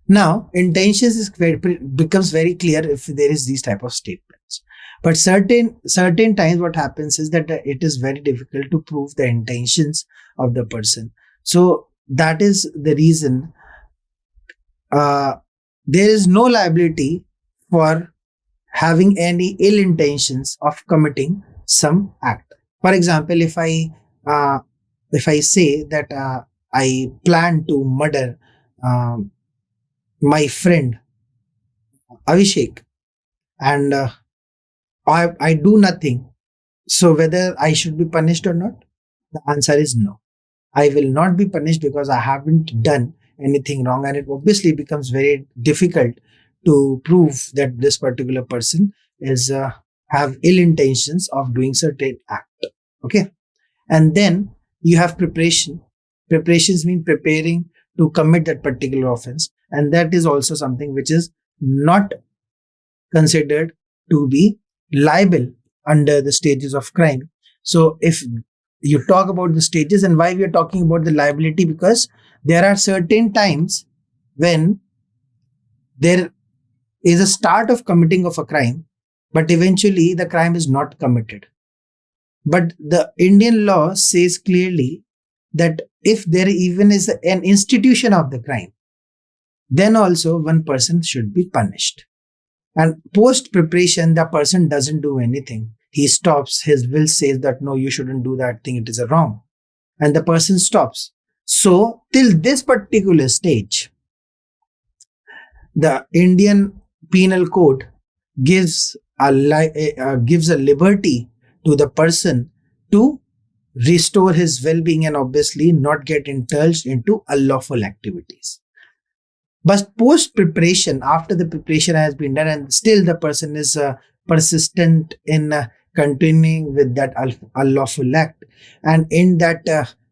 Now, intentions becomes very clear if there is these type of statements. But certain times what happens is that it is very difficult to prove the intentions of the person. So that is the reason there is no liability for having any ill intentions of committing some act. For example, if I say that I plan to murder my friend Abhishek, and I do nothing, so whether I should be punished or not, the answer is no. I will not be punished because I haven't done anything wrong, and it obviously becomes very difficult to prove that this particular person is have ill intentions of doing certain act. Okay, and then you have preparation. Preparations mean preparing to commit that particular offense, and that is also something which is not considered to be liable under the stages of crime. So if you talk about the stages, and why we are talking about the liability, because there are certain times when there is a start of committing of a crime, but eventually the crime is not committed. But the Indian law says clearly that if there even is an institution of the crime, then also one person should be punished. And post preparation, the person doesn't do anything. He stops. His will says that no, you shouldn't do that thing. It is a wrong. And the person stops. So till this particular stage, the Indian Penal Code gives a liberty to the person to restore his well-being and obviously not get indulged into unlawful activities. But post preparation, after the preparation has been done and still the person is persistent in continuing with that unlawful act, and in that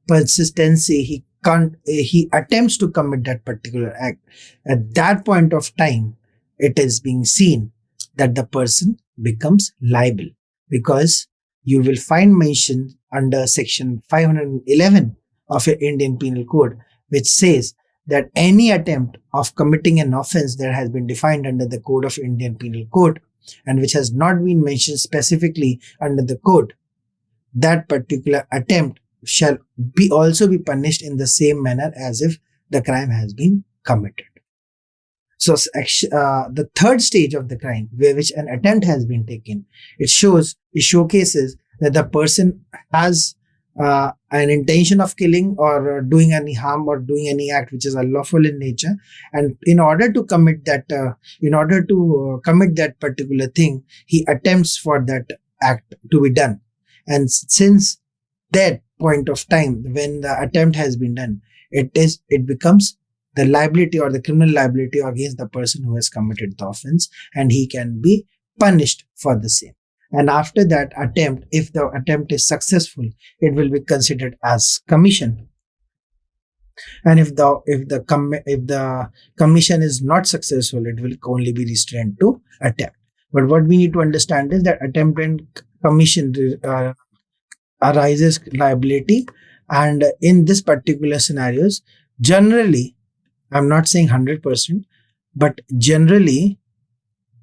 persistency he attempts to commit that particular act, at that point of time it is being seen that the person becomes liable, because you will find mentioned under section 511 of your Indian Penal Code, which says that any attempt of committing an offense that has been defined under the Code of Indian Penal Code and which has not been mentioned specifically under the code, that particular attempt shall also be punished in the same manner as if the crime has been committed. So the third stage of the crime, where which an attempt has been taken, it showcases that the person has an intention of killing or doing any harm or doing any act which is unlawful in nature, and in order to commit that particular thing, he attempts for that act to be done. And since that point of time when the attempt has been done, it becomes the liability or the criminal liability against the person who has committed the offense, and he can be punished for the same. And after that attempt, if the attempt is successful, it will be considered as commission. And if the commission is not successful, it will only be restrained to attempt. But what we need to understand is that attempt and commission arises liability, and in this particular scenarios, generally, I'm not saying 100%, but generally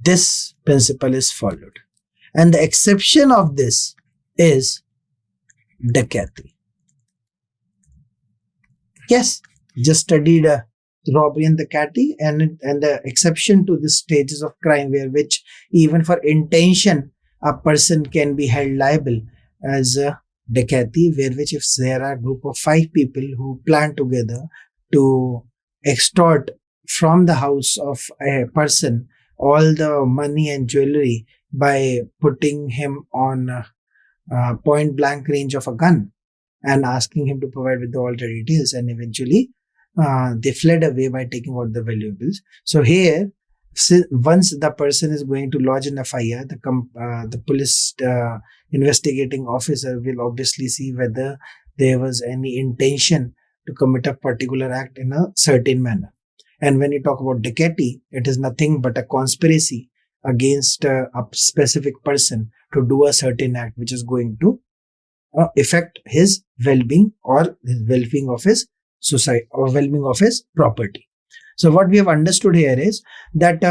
this principle is followed. And the exception of this is dacoity. Yes, just studied robbery and dacoity, and the exception to the stages of crime where which even for intention a person can be held liable as dacoity, where which if there are a group of 5 people who plan together to extort from the house of a person all the money and jewelry by putting him on point blank range of a gun and asking him to provide with all the details, and eventually they fled away by taking all the valuables. So here, once the person is going to lodge an FIR, the police investigating officer will obviously see whether there was any intention to commit a particular act in a certain manner. And when you talk about dacoity, it is nothing but a conspiracy against a specific person to do a certain act which is going to affect his well-being or his well-being of his society or well-being of his property. So what we have understood here is that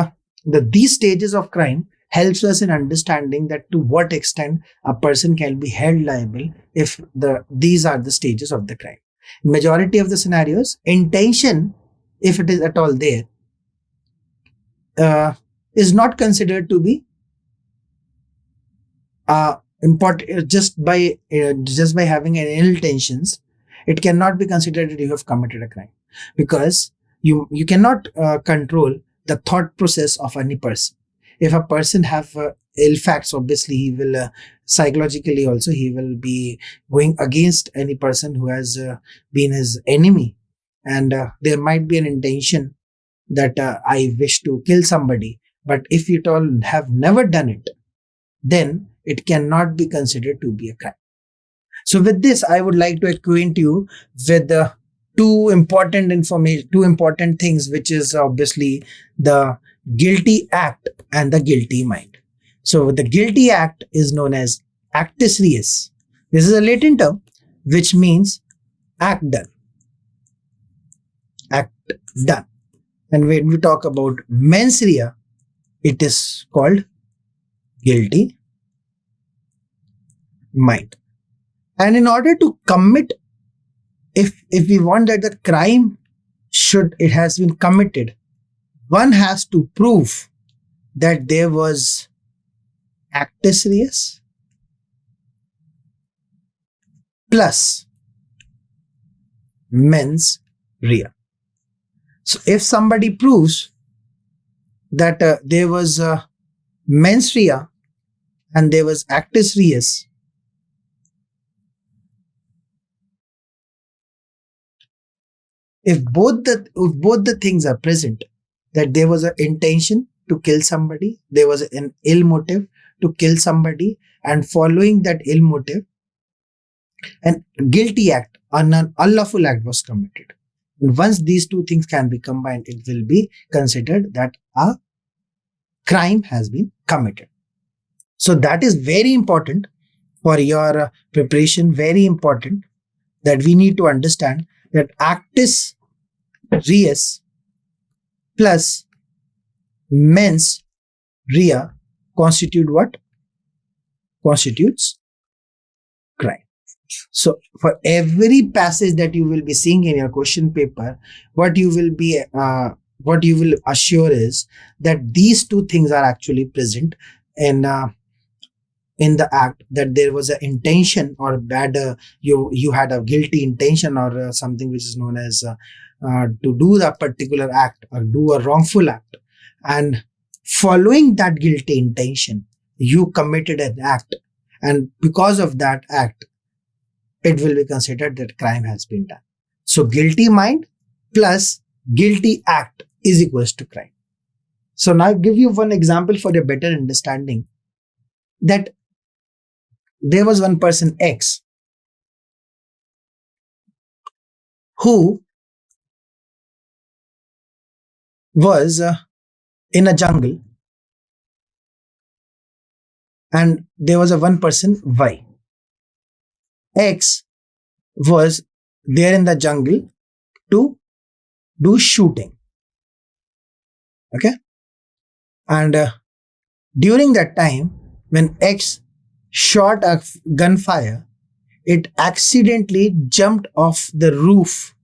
these stages of crime helps us in understanding that to what extent a person can be held liable if these are the stages of the crime. In majority of the scenarios, intention, if it is at all there, is not considered to be important. Just by having an ill intentions, it cannot be considered that you have committed a crime, because you cannot control the thought process of any person. If a person have ill facts, obviously he will psychologically also he will be going against any person who has been his enemy, and there might be an intention that I wish to kill somebody, but if you all have never done it, then it cannot be considered to be a crime. So with this, I would like to acquaint you with the two important things, which is obviously the guilty act and the guilty mind. So the guilty act is known as actus reus. This is a Latin term which means act done. Act done. And when we talk about mens rea, it is called guilty mind. And in order to commit, if we want that the crime has been committed, one has to prove that there was actus reus plus mens rea. So if somebody proves that there was mens rea and there was actus reus, if both the things are present, that there was an intention to kill somebody, there was an ill motive to kill somebody, and following that ill motive, an guilty act, an unlawful act was committed. And once these two things can be combined, it will be considered that a crime has been committed. So that is very important for your preparation, very important that we need to understand that actus reus plus mens rea constitute what? Constitutes crime. So for every passage that you will be seeing in your question paper, what you will assure is that these two things are actually present in the act, that there was an intention or bad you had a guilty intention or something which is known as to do the particular act or do a wrongful act, and following that guilty intention you committed an act, and because of that act it will be considered that crime has been done. So guilty mind plus guilty act is equals to crime. So now I'll give you one example for your better understanding, that there was one person X who was in a jungle, and there was a one person Y. X was there in the jungle to do shooting. Okay. And during that time, when X shot a gunfire, it accidentally jumped off the roof,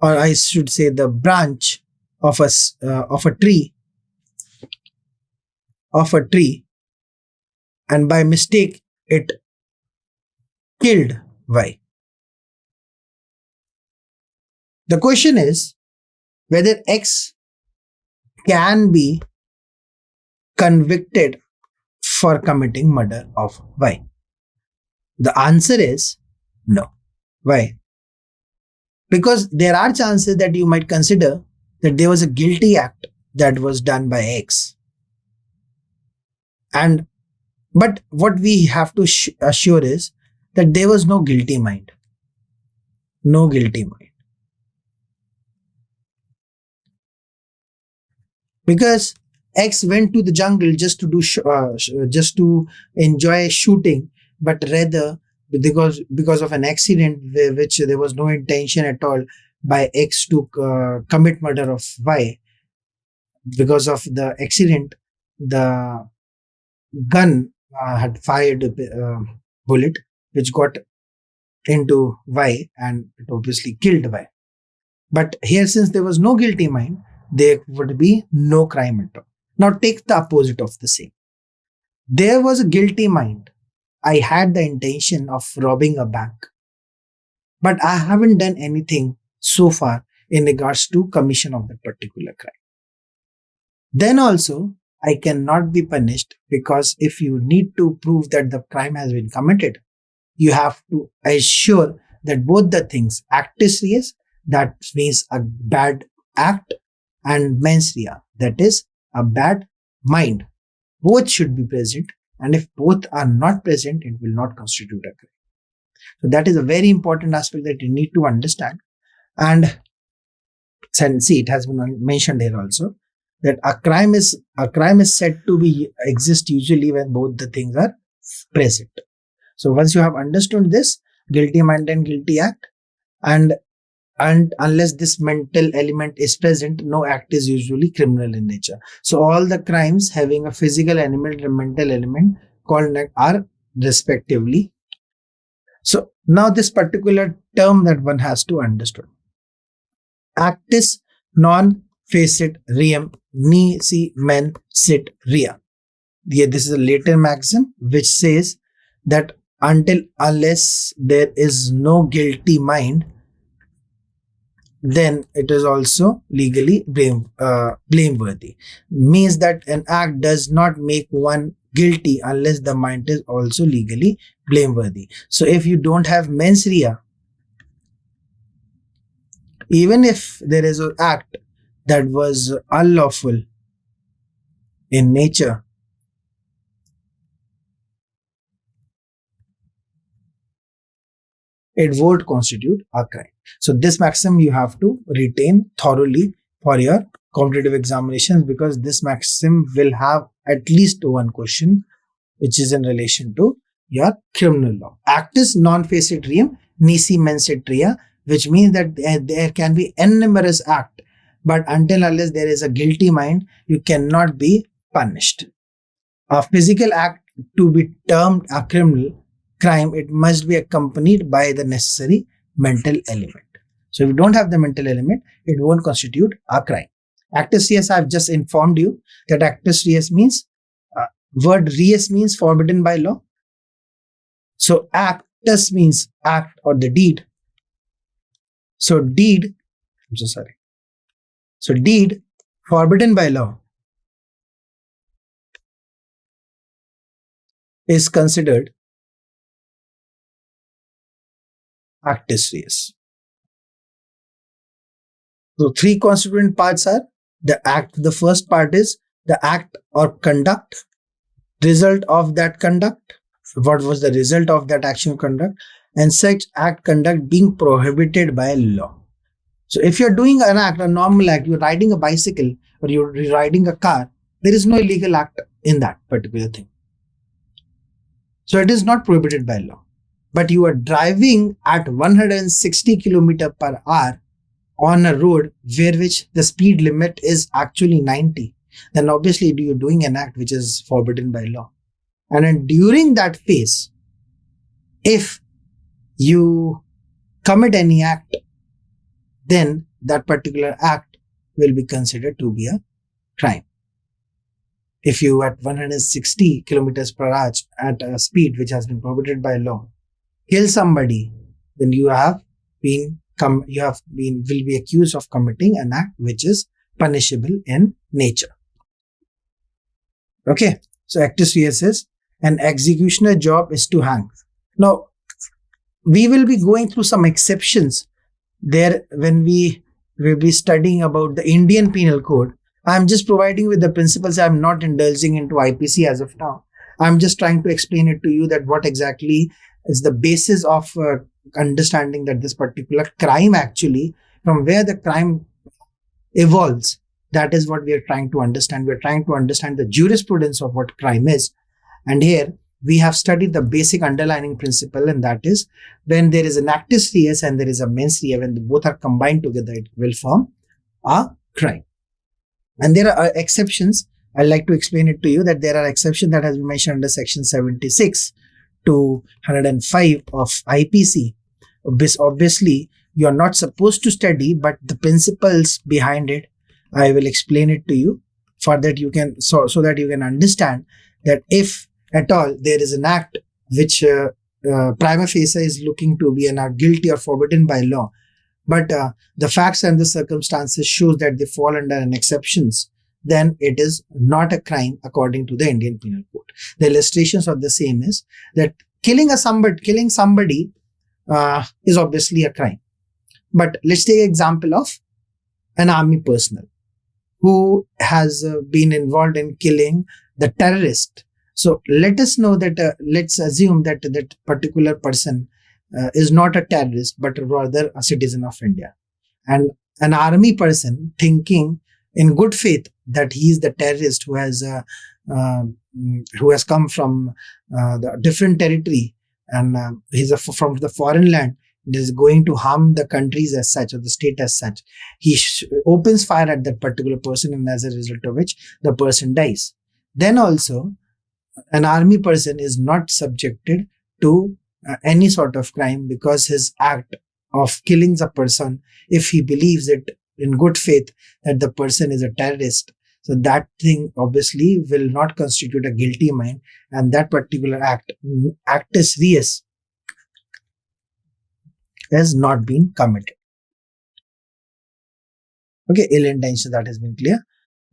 or I should say the branch of a tree, and by mistake it killed Y. The question is whether X can be convicted for committing murder of Y. The answer is no. Why? Because there are chances that you might consider that there was a guilty act that was done by X. But what we have to assure is that there was no guilty mind. No guilty mind. Because X went to the jungle just to do just to enjoy shooting, but rather because of an accident which there was no intention at all by X to commit murder of Y. Because of the accident, the gun had fired a bullet which got into Y and it obviously killed Y. But here, since there was no guilty mind, there would be no crime at all. Now take the opposite of the same. There was a guilty mind. I had the intention of robbing a bank, but I haven't done anything so far in regards to commission of that particular crime. Then also, I cannot be punished, because if you need to prove that the crime has been committed, you have to assure that both the things, actus reus, that means a bad act, and mens rea, that is a bad mind, both should be present. And if both are not present, it will not constitute a crime. So that is a very important aspect that you need to understand. And see, it has been mentioned here also that a crime is said to be exist usually when both the things are present. So once you have understood this, guilty mind and guilty act, and unless this mental element is present, no act is usually criminal in nature. So all the crimes having a physical element and mental element called are respectively. So now this particular term that one has to understand. Actus non facit reum nisi men sit rea. This is a Latin maxim which says that unless there is no guilty mind, then it is also legally blameworthy. Means that an act does not make one guilty unless the mind is also legally blameworthy. So if you don't have mens rea, even if there is an act that was unlawful in nature, it won't constitute a crime. So this maxim you have to retain thoroughly for your competitive examinations, because this maxim will have at least one question which is in relation to your criminal law. Actus non facit reum nisi mens sit rea, which means that there can be n numerous act, but until unless there is a guilty mind, you cannot be punished. A physical act to be termed a criminal crime, it must be accompanied by the necessary mental element. So if you don't have the mental element, it won't constitute a crime. Actus reus, I've just informed you that actus reus means, word reus means forbidden by law. So actus means act or the deed. So deed, So deed forbidden by law is considered actus reus. So three constituent parts are the act. The first part is the act or conduct, result of that conduct, what was the result of that action or conduct, and such act conduct being prohibited by law. So if you're doing an act, a normal act, you're riding a bicycle or you're riding a car, there is no illegal act in that particular thing. So it is not prohibited by law. But you are driving at 160 km per hour on a road which the speed limit is actually 90, then obviously you're doing an act which is forbidden by law. And then during that phase, if you commit any act, then that particular act will be considered to be a crime. If you at 160 kilometers per hour at a speed which has been prohibited by law, kill somebody, then will be accused of committing an act which is punishable in nature. Okay, so actus reus is an executioner job is to hang. Now we will be going through some exceptions there when we will be studying about the Indian Penal Code. I'm just providing with the principles. I'm not indulging into IPC as of now. I'm just trying to explain it to you that what exactly is the basis of understanding that this particular crime actually, from where the crime evolves, that is what we are trying to understand. We're trying to understand the jurisprudence of what crime is. And here we have studied the basic underlying principle, and that is when there is an actus reus and there is a mens rea, when both are combined together, it will form a crime. And there are exceptions. I'd like to explain it to you that there are exceptions that has been mentioned under section 76 to 105 of IPC. Obviously, you're not supposed to study, but the principles behind it, I will explain it to you for that you can, so that you can understand that if at all there is an act which prima facie is looking to be an act guilty or forbidden by law, but the facts and the circumstances shows that they fall under an exceptions, then it is not a crime according to the Indian Penal Code. The illustrations of the same is that killing somebody is obviously a crime. But let's take an example of an army personnel who has been involved in killing the terrorist. So let us know that, let's assume that that particular person is not a terrorist, but rather a citizen of India. And an army person thinking in good faith that he is the terrorist who has come from the different territory and he's from the foreign land, is going to harm the countries as such or the state as such. He opens fire at that particular person, and as a result of which the person dies. Then also an army person is not subjected to any sort of crime, because his act of killing a person, if he believes it in good faith that the person is a terrorist, so that thing obviously will not constitute a guilty mind, and that particular actus reus, has not been committed. Okay, ill intention, that has been clear.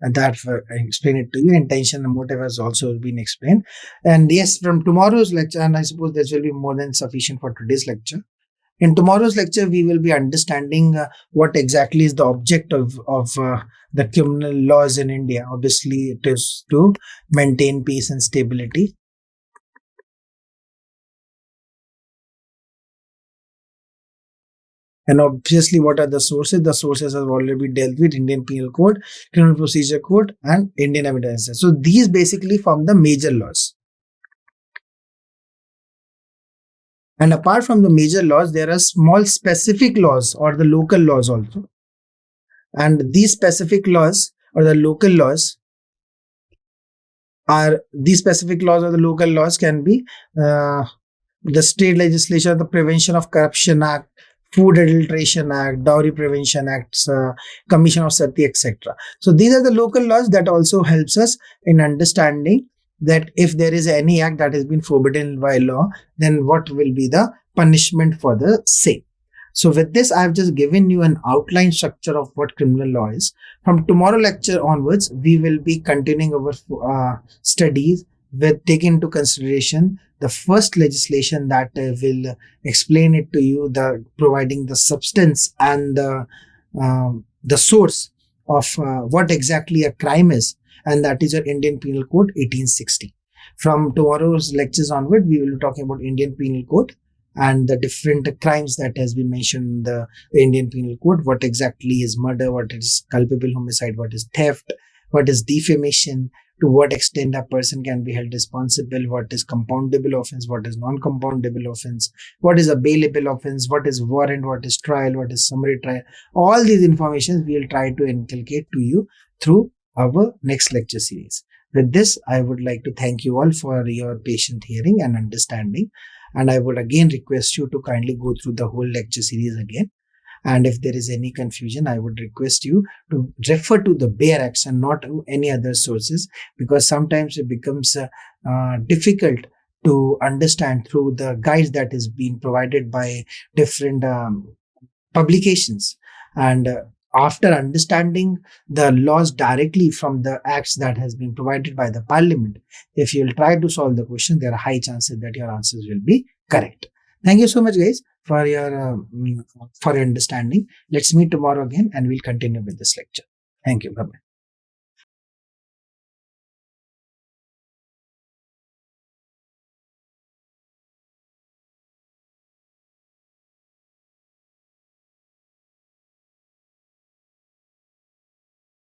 And that I explained it to you. Intention and motive has also been explained. And yes, from tomorrow's lecture, and I suppose this will be more than sufficient for today's lecture. In tomorrow's lecture, we will be understanding what exactly is the object of the criminal laws in India. Obviously, it is to maintain peace and stability. And obviously, what are the sources? The sources have already been dealt with: Indian Penal Code, Criminal Procedure Code, and Indian Evidence. So these basically form the major laws. And apart from the major laws, there are small specific laws or the local laws also. And these specific laws or the local laws can be the state legislation, the Prevention of Corruption Act, Food Adulteration Act, Dowry Prevention Acts, Commission of SATHEE, etc. So these are the local laws that also helps us in understanding that if there is any act that has been forbidden by law, then what will be the punishment for the same. So with this, I have just given you an outline structure of what criminal law is. From tomorrow lecture onwards, we will be continuing our studies with taking into consideration the first legislation that will explain it to you, providing the substance and the source of what exactly a crime is, and that is your Indian Penal Code 1860. From tomorrow's lectures onward, we will be talking about Indian Penal Code and the different crimes that has been mentioned in the Indian Penal Code. What exactly is murder, what is culpable homicide, what is theft, what is defamation, to what extent a person can be held responsible, what is compoundable offense, what is non-compoundable offense, what is a bailable offense, what is warrant, what is trial, what is summary trial. All these informations we will try to inculcate to you through our next lecture series. With this, I would like to thank you all for your patient hearing and understanding. And I would again request you to kindly go through the whole lecture series again. And if there is any confusion, I would request you to refer to the bare acts and not to any other sources, because sometimes it becomes difficult to understand through the guides that is being provided by different publications. And after understanding the laws directly from the acts that has been provided by the parliament, if you'll try to solve the question, there are high chances that your answers will be correct. Thank you so much, guys, for your understanding. Let's meet tomorrow again and we'll continue with this lecture. Thank you. Bye-bye.